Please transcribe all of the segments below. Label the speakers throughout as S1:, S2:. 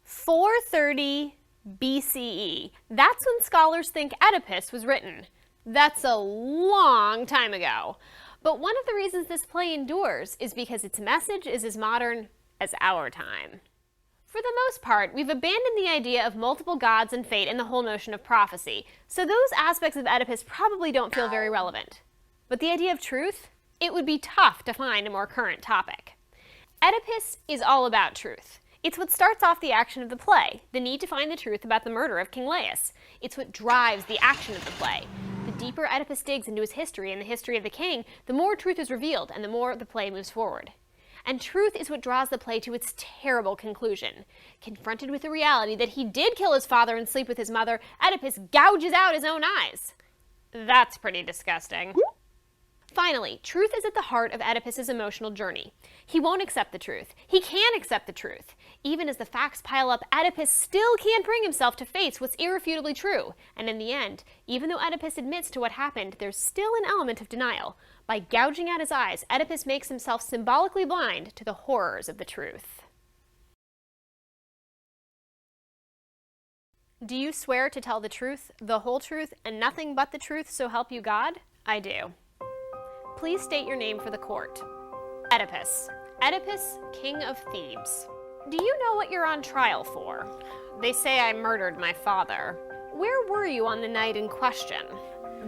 S1: 430 BCE. That's when scholars think Oedipus was written. That's a long time ago. But one of the reasons this play endures is because its message is as modern as our time. For the most part, we've abandoned the idea of multiple gods and fate and the whole notion of prophecy, so those aspects of Oedipus probably don't feel very relevant. But the idea of truth? It would be tough to find a more current topic. Oedipus is all about truth. It's what starts off the action of the play, the need to find the truth about the murder of King Laius. It's what drives the action of the play. The deeper Oedipus digs into his history and the history of the king, the more truth is revealed and the more the play moves forward. And truth is what draws the play to its terrible conclusion. Confronted with the reality that he did kill his father and sleep with his mother, Oedipus gouges out his own eyes. That's pretty disgusting. Finally, truth is at the heart of Oedipus's emotional journey. He won't accept the truth. He can't accept the truth. Even as the facts pile up, Oedipus still can't bring himself to face what's irrefutably true. And in the end, even though Oedipus admits to what happened, there's still an element of denial. By gouging out his eyes, Oedipus makes himself symbolically blind to the horrors of the truth. Do you swear to tell the truth, the whole truth, and nothing but the truth, so help you God? I do. Please state your name for the court. Oedipus. Oedipus, king of Thebes. Do you know what you're on trial for? They say I murdered my father. Where were you on the night in question?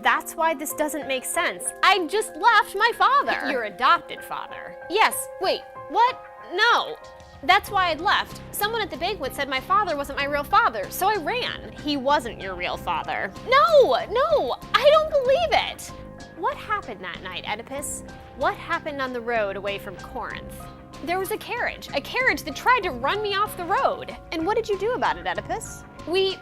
S1: That's why this doesn't make sense. I just left my father. Your adopted father. Yes, wait, what? No. That's why I'd left. Someone at the banquet said my father wasn't my real father, so I ran. He wasn't your real father. No, I don't believe it. What happened that night, Oedipus? What happened on the road away from Corinth? There was a carriage that tried to run me off the road. And what did you do about it, Oedipus? We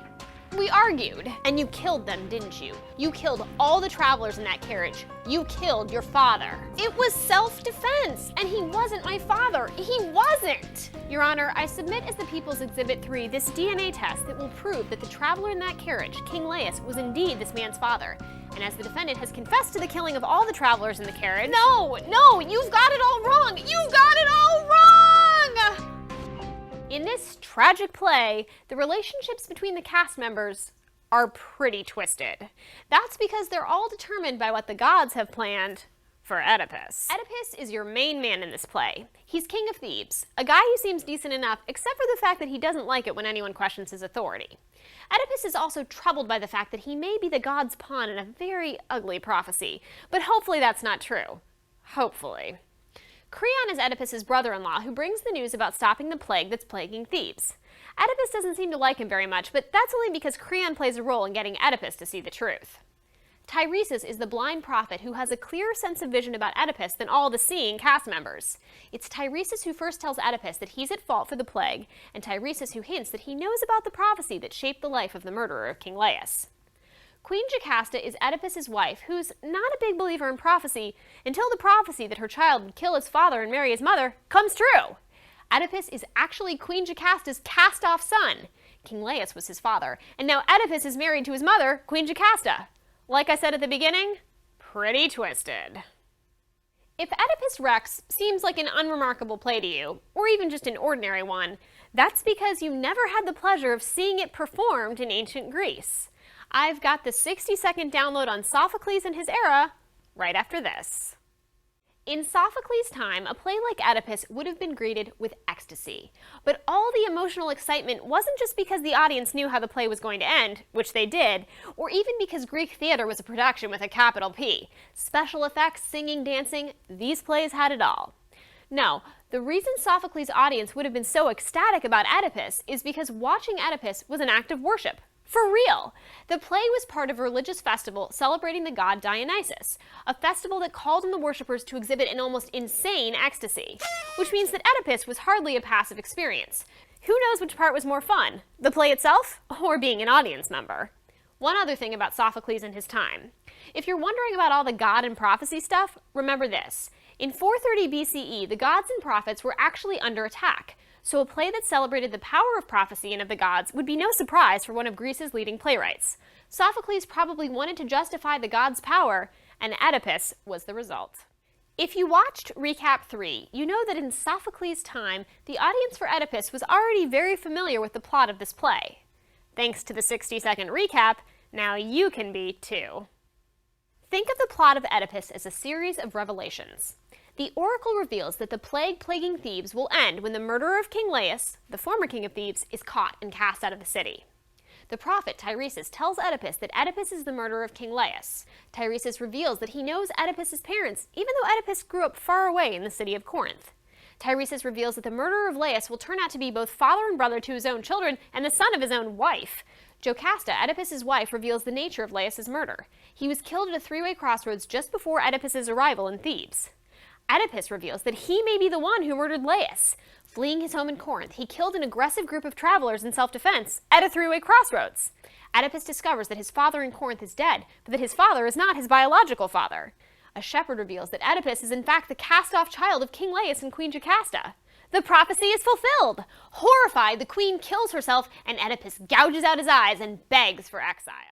S1: argued, and you killed them, didn't you? You killed all the travelers in that carriage. You killed your father. It was self-defense, and he wasn't my father. He wasn't! Your Honor, I submit as the People's Exhibit 3 this DNA test that will prove that the traveler in that carriage, King Laius, was indeed this man's father. And as the defendant has confessed to the killing of all the travelers in the carriage— No, you've got it all wrong! You've got it all wrong! In this tragic play, the relationships between the cast members are pretty twisted. That's because they're all determined by what the gods have planned for Oedipus. Oedipus is your main man in this play. He's king of Thebes, a guy who seems decent enough except for the fact that he doesn't like it when anyone questions his authority. Oedipus is also troubled by the fact that he may be the god's pawn in a very ugly prophecy, but hopefully that's not true. Hopefully. Creon is Oedipus's brother-in-law who brings the news about stopping the plague that's plaguing Thebes. Oedipus doesn't seem to like him very much, but that's only because Creon plays a role in getting Oedipus to see the truth. Tiresias is the blind prophet who has a clearer sense of vision about Oedipus than all the seeing cast members. It's Tiresias who first tells Oedipus that he's at fault for the plague, and Tiresias who hints that he knows about the prophecy that shaped the life of the murderer of King Laius. Queen Jocasta is Oedipus's wife, who's not a big believer in prophecy until the prophecy that her child would kill his father and marry his mother comes true. Oedipus is actually Queen Jocasta's cast-off son. King Laius was his father, and now Oedipus is married to his mother, Queen Jocasta. Like I said at the beginning, pretty twisted. If Oedipus Rex seems like an unremarkable play to you, or even just an ordinary one, that's because you never had the pleasure of seeing it performed in ancient Greece. I've got the 60-second download on Sopholcles and his era right after this. In Sophocles' time, a play like Oedipus would have been greeted with ecstasy. But all the emotional excitement wasn't just because the audience knew how the play was going to end, which they did, or even because Greek theater was a production with a capital P. Special effects, singing, dancing, these plays had it all. No, the reason Sophocles' audience would have been so ecstatic about Oedipus is because watching Oedipus was an act of worship. For real! The play was part of a religious festival celebrating the god Dionysus, a festival that called on the worshippers to exhibit an almost insane ecstasy, which means that Oedipus was hardly a passive experience. Who knows which part was more fun, the play itself or being an audience member? One other thing about Sophocles and his time. If you're wondering about all the god and prophecy stuff, remember this. In 430 BCE, the gods and prophets were actually under attack. So a play that celebrated the power of prophecy and of the gods would be no surprise for one of Greece's leading playwrights. Sophocles probably wanted to justify the gods' power, and Oedipus was the result. If you watched Recap 3, you know that in Sophocles' time, the audience for Oedipus was already very familiar with the plot of this play. Thanks to the 60-second recap, now you can be too. Think of the plot of Oedipus as a series of revelations. The oracle reveals that the plague plaguing Thebes will end when the murderer of King Laius, the former king of Thebes, is caught and cast out of the city. The prophet Tiresias tells Oedipus that Oedipus is the murderer of King Laius. Tiresias reveals that he knows Oedipus's parents, even though Oedipus grew up far away in the city of Corinth. Tiresias reveals that the murderer of Laius will turn out to be both father and brother to his own children and the son of his own wife. Jocasta, Oedipus's wife, reveals the nature of Laius's murder. He was killed at a three-way crossroads just before Oedipus's arrival in Thebes. Oedipus reveals that he may be the one who murdered Laius. Fleeing his home in Corinth, he killed an aggressive group of travelers in self-defense at a three-way crossroads. Oedipus discovers that his father in Corinth is dead, but that his father is not his biological father. A shepherd reveals that Oedipus is in fact the cast-off child of King Laius and Queen Jocasta. The prophecy is fulfilled! Horrified, the queen kills herself, and Oedipus gouges out his eyes and begs for exile.